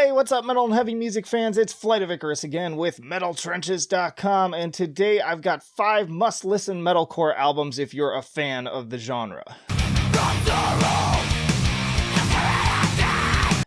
Hey, what's up, metal and heavy music fans? It's Flight of Icarus again with MetalTrenches.com, and today I've got 5 must-listen metalcore albums if you're a fan of the genre.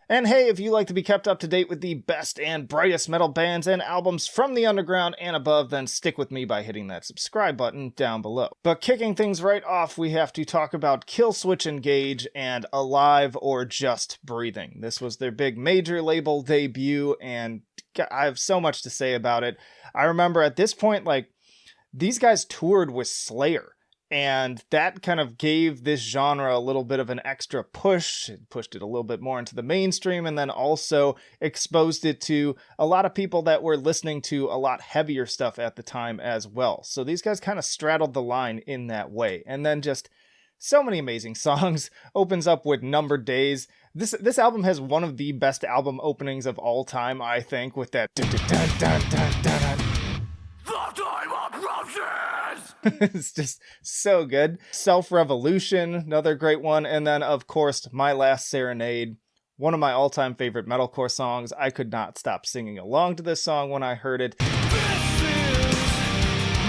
And hey, if you like to be kept up to date with the best and brightest metal bands and albums from the underground and above, then stick with me by hitting that subscribe button down below. But kicking things right off, we have to talk about Killswitch Engage and Alive or Just Breathing. This was their big major label debut, and I have so much to say about it. I remember at this point, these guys toured with Slayer. And that kind of gave this genre a little bit of an extra push. It pushed it a little bit more into the mainstream, and then also exposed it to a lot of people that were listening to a lot heavier stuff at the time as well. So these guys kind of straddled the line in that way. And then just so many amazing songs. Opens up with Numbered Days. This album has one of the best album openings of all time, I think, with that it's just so good. Self-Revolution, another great one. And then, of course, My Last Serenade, one of my all-time favorite metalcore songs. I could not stop singing along to this song when I heard it. This is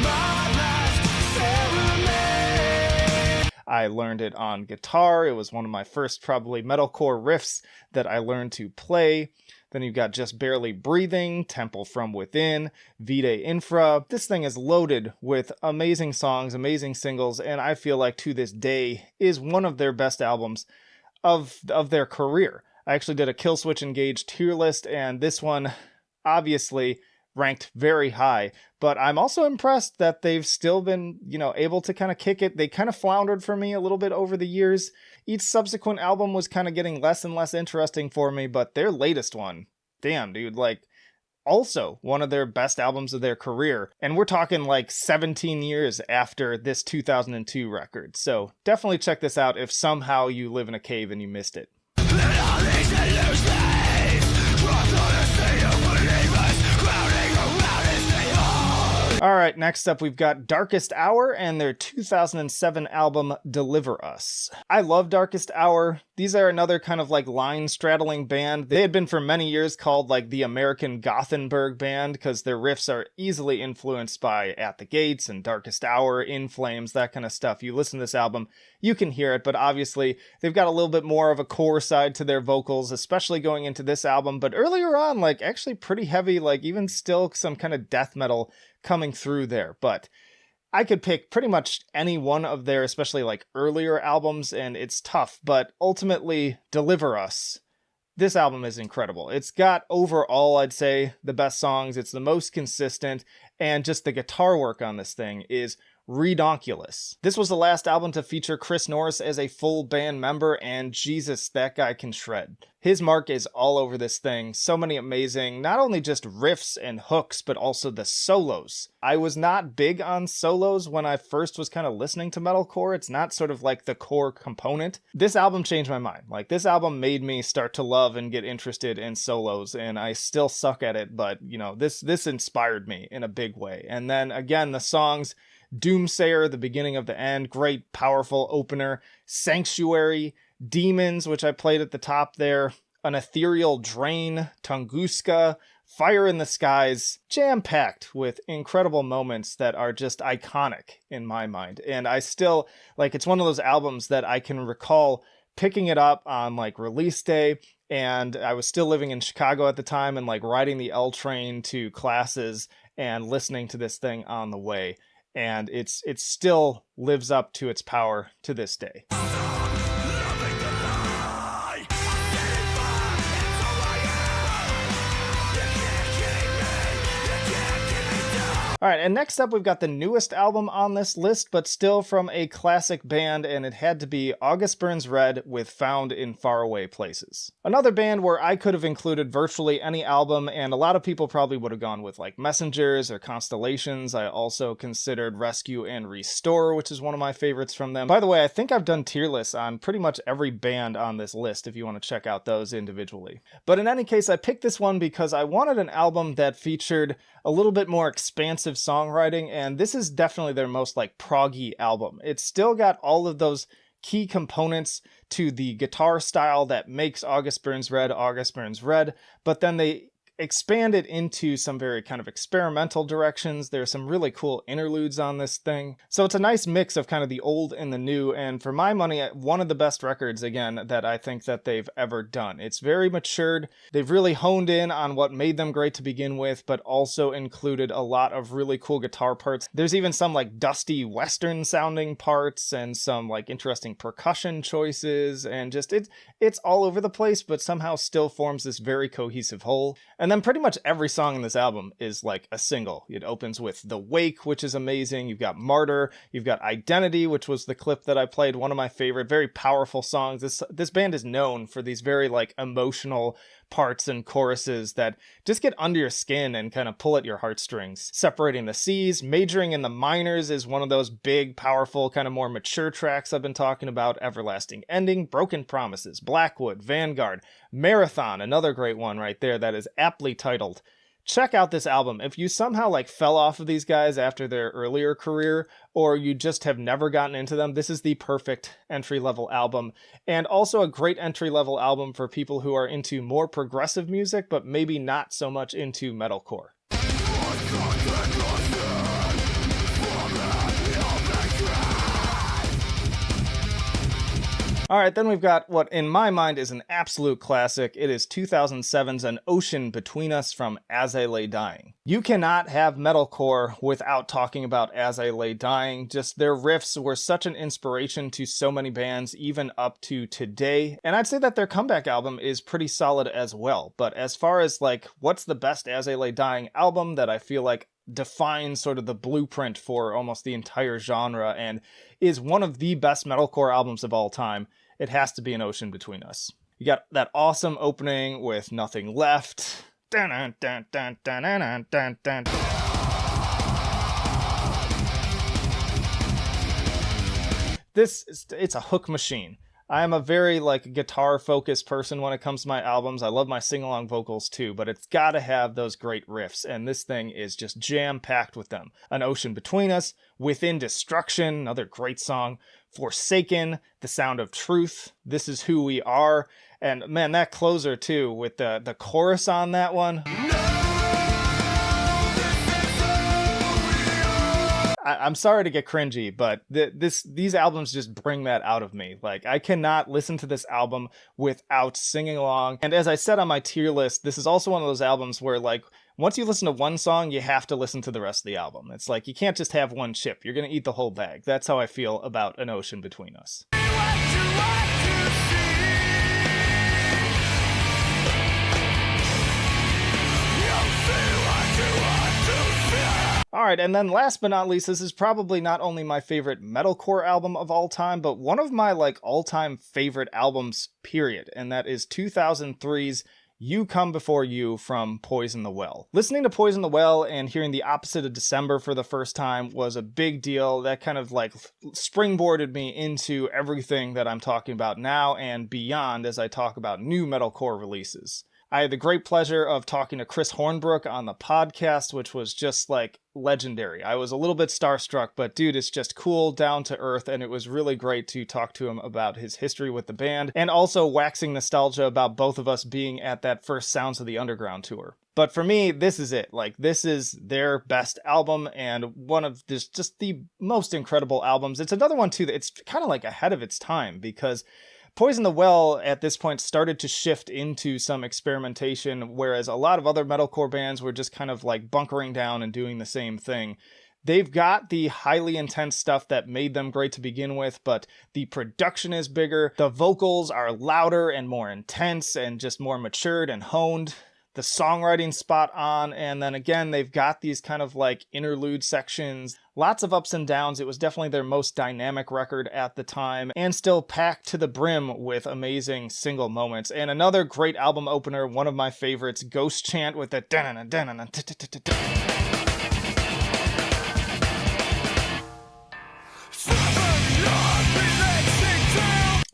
my last serenade. I learned it on guitar. It was one of my first probably metalcore riffs that I learned to play. Then you've got Just Barely Breathing, Temple from Within, Vitae Infra. This thing is loaded with amazing songs, amazing singles, and I feel like to this day is one of their best albums of their career. I actually did a Killswitch Engage tier list, and this one obviously ranked very high, but I'm also impressed that they've still been, able to kind of kick it. They kind of floundered for me a little bit over the years. Each subsequent album was kind of getting less and less interesting for me, but their latest one, damn, dude, also one of their best albums of their career. And we're talking 17 years after this 2002 record. So definitely check this out if somehow you live in a cave and you missed it. Alright, next up we've got Darkest Hour and their 2007 album Deliver Us. I love Darkest Hour. These are another kind of line-straddling band. They had been for many years called the American Gothenburg band because their riffs are easily influenced by At the Gates and Darkest Hour, In Flames, that kind of stuff. You listen to this album, you can hear it, but obviously they've got a little bit more of a core side to their vocals, especially going into this album. But earlier on, actually pretty heavy, even still some kind of death metal coming through there. But I could pick pretty much any one of their, especially earlier albums, and it's tough, but ultimately Deliver Us. This album is incredible. It's got overall, I'd say, the best songs. It's the most consistent, and just the guitar work on this thing is redonkulous. This was the last album to feature Chris Norris as a full band member, and Jesus, that guy can shred. His mark is all over this thing. So many amazing, not only just riffs and hooks, but also the solos. I was not big on solos when I first was kind of listening to metalcore. It's not sort of the core component. This album changed my mind. This album made me start to love and get interested in solos, and I still suck at it, but this inspired me in a big way. And then again, the songs, Doomsayer, the beginning of the end, great powerful opener. Sanctuary, Demons, which I played at the top there, An Ethereal Drain, Tunguska, Fire in the Skies, jam-packed with incredible moments that are just iconic in my mind. And I still, it's one of those albums that I can recall picking it up on release day, and I was still living in Chicago at the time, and riding the L train to classes and listening to this thing on the way. And it still lives up to its power to this day. All right, and next up we've got the newest album on this list, but still from a classic band, and it had to be August Burns Red with Found in Faraway Places. Another band where I could have included virtually any album, and a lot of people probably would have gone with Messengers or Constellations. I also considered Rescue and Restore, which is one of my favorites from them. By the way, I think I've done tier lists on pretty much every band on this list if you want to check out those individually. But in any case, I picked this one because I wanted an album that featured a little bit more expansive songwriting, and this is definitely their most proggy album. It's still got all of those key components to the guitar style that makes August Burns Red, but then they expand it into some very kind of experimental directions. There's some really cool interludes on this thing. So it's a nice mix of kind of the old and the new, and for my money, one of the best records, again, that I think that they've ever done. It's very matured. They've really honed in on what made them great to begin with, but also included a lot of really cool guitar parts. There's even some like dusty Western sounding parts and some like interesting percussion choices, and just it's all over the place, but somehow still forms this very cohesive whole. And then pretty much every song in this album is like a single. It opens with The Wake, which is amazing. You've got Martyr. You've got Identity, which was the clip that I played. One of my favorite, very powerful songs. This band is known for these very like emotional parts and choruses that just get under your skin and kind of pull at your heartstrings. Separating the Seas, Majoring in the Minors is one of those big, powerful, kind of more mature tracks I've been talking about. Everlasting Ending, Broken Promises, Blackwood, Vanguard, Marathon, another great one right there that is aptly titled. Check out this album. If you somehow like fell off of these guys after their earlier career, or you just have never gotten into them, this is the perfect entry-level album. And also a great entry-level album for people who are into more progressive music, but maybe not so much into metalcore. All right, then we've got what in my mind is an absolute classic. It is 2007's An Ocean Between Us from As I Lay Dying. You cannot have metalcore without talking about As I Lay Dying. Just their riffs were such an inspiration to so many bands, even up to today. And I'd say that their comeback album is pretty solid as well. But as far as like, what's the best As I Lay Dying album that I feel like defines sort of the blueprint for almost the entire genre and is one of the best metalcore albums of all time, it has to be An Ocean Between Us. You got that awesome opening with Nothing Left. Dun, dun, dun, dun, dun, dun, dun. It's a hook machine. I am a very like guitar focused person when it comes to my albums. I love my sing-along vocals too, but it's gotta have those great riffs, and this thing is just jam-packed with them. An Ocean Between Us, Within Destruction, another great song, Forsaken, The Sound of Truth, This Is Who We Are, and man, that closer too, with the chorus on that one. I'm sorry to get cringy, but these albums just bring that out of me. Like, I cannot listen to this album without singing along. And as I said on my tier list, this is also one of those albums where, like, once you listen to one song, you have to listen to the rest of the album. It's like, you can't just have one chip. You're going to eat the whole bag. That's how I feel about An Ocean Between Us. Alright, and then last but not least, this is probably not only my favorite metalcore album of all time, but one of my like all-time favorite albums, period, and that is 2003's You Come Before You from Poison the Well. Listening to Poison the Well and hearing The Opposite of December for the first time was a big deal. That kind of like springboarded me into everything that I'm talking about now and beyond as I talk about new metalcore releases. I had the great pleasure of talking to Chris Hornbrook on the podcast, which was just like legendary. I was a little bit starstruck, but dude, it's just cool, down to earth, and it was really great to talk to him about his history with the band, and also waxing nostalgia about both of us being at that first Sounds of the Underground tour. But for me, this is it. Like, this is their best album, and one of this just the most incredible albums. It's another one, too, that it's kind of like ahead of its time, because Poison the Well at this point started to shift into some experimentation, whereas a lot of other metalcore bands were just kind of like bunkering down and doing the same thing. They've got the highly intense stuff that made them great to begin with, but the production is bigger, the vocals are louder and more intense and just more matured and honed. The songwriting spot on, and then again, they've got these kind of like interlude sections. Lots of ups and downs. It was definitely their most dynamic record at the time, and still packed to the brim with amazing single moments. And another great album opener, one of my favorites, Ghost Chant with the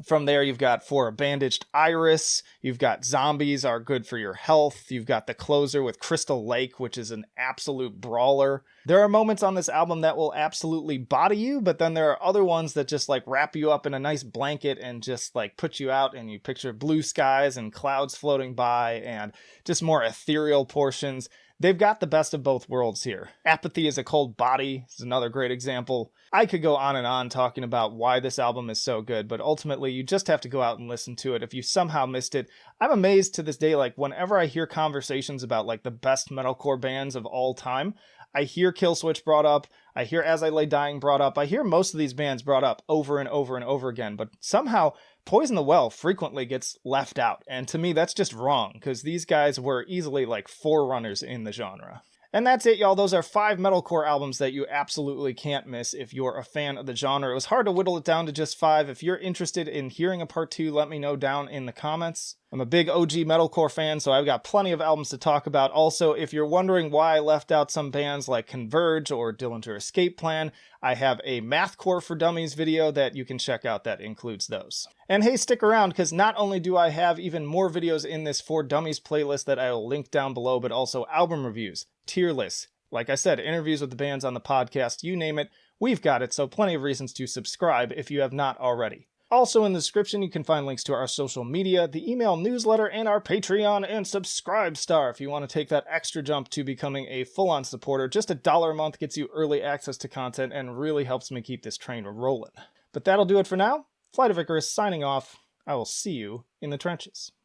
From there, you've got For a Bandaged Iris, you've got Zombies Are Good for Your Health, you've got the closer with Crystal Lake, which is an absolute brawler. There are moments on this album that will absolutely body you, but then there are other ones that just like wrap you up in a nice blanket and just like put you out, and you picture blue skies and clouds floating by and just more ethereal portions. They've got the best of both worlds here. Apathy is a Cold Body is another great example. I could go on and on talking about why this album is so good, but ultimately you just have to go out and listen to it. If you somehow missed it, I'm amazed to this day, like whenever I hear conversations about like the best metalcore bands of all time, I hear Killswitch brought up, I hear As I Lay Dying brought up, I hear most of these bands brought up over and over and over again, but somehow Poison the Well frequently gets left out, and to me that's just wrong, because these guys were easily like forerunners in the genre. And that's it, y'all. Those are 5 metalcore albums that you absolutely can't miss if you're a fan of the genre. It was hard to whittle it down to just 5. If you're interested in hearing a part 2, let me know down in the comments. I'm a big OG metalcore fan, so I've got plenty of albums to talk about. Also, if you're wondering why I left out some bands like Converge or Dillinger Escape Plan, I have a Mathcore for Dummies video that you can check out that includes those. And hey, stick around, because not only do I have even more videos in this For Dummies playlist that I will link down below, but also album reviews, tier lists, like I said, interviews with the bands on the podcast, you name it, we've got it, so plenty of reasons to subscribe if you have not already. Also in the description, you can find links to our social media, the email newsletter, and our Patreon and Subscribe Star if you want to take that extra jump to becoming a full-on supporter. Just $1 a month gets you early access to content and really helps me keep this train rolling. But that'll do it for now. Flight of Icarus signing off. I will see you in the trenches.